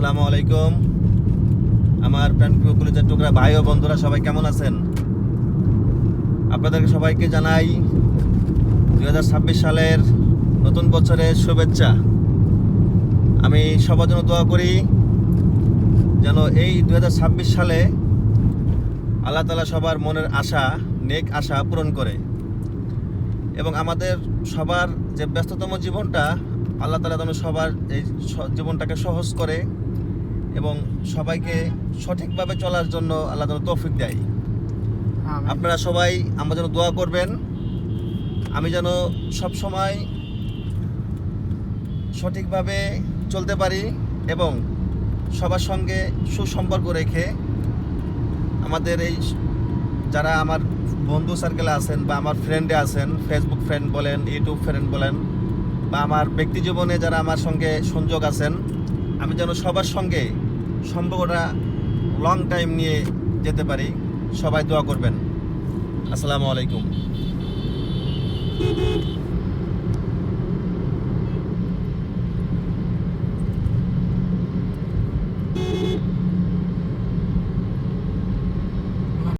আসসালামু আলাইকুম। আমার প্রাণপ্রিয় কলেজের টুকরা ভাই ও বন্ধুরা সবাই কেমন আছেন? আপনাদেরকে সবাইকে জানাই 2026 সালের নতুন বছরের শুভেচ্ছা। আমি সবার জন্য দোয়া করি যেন এই 2026 সালে আল্লাহ তাআলা সবার মনের আশা, নেক আশা পূরণ করে এবং আমাদের সবার যে ব্যস্ততম জীবনটা আল্লাহ তাআলা যেন সবার এই জীবনটাকে সহজ করে এবং সবাইকে সঠিকভাবে চলার জন্য আল্লাহ তাআলা তৌফিক দেয়। আপনারা সবাই আমার জন্য দোয়া করবেন, আমি যেন সব সময় সঠিকভাবে চলতে পারি এবং সবার সঙ্গে সুসম্পর্ক রেখে আমাদের এই যারা আমার বন্ধু সার্কেলে আছেন বা আমার ফ্রেন্ডে আছেন, ফেসবুক ফ্রেন্ড বলেন, ইউটিউব ফ্রেন্ড বলেন বা আমার ব্যক্তি জীবনে যারা আমার সঙ্গে সংযোগ আছেন, আমি যেন সবার সঙ্গে সম্পর্কটা লং টাইম নিয়ে যেতে পারি। সবাই দোয়া করবেন। আসসালামু আলাইকুম।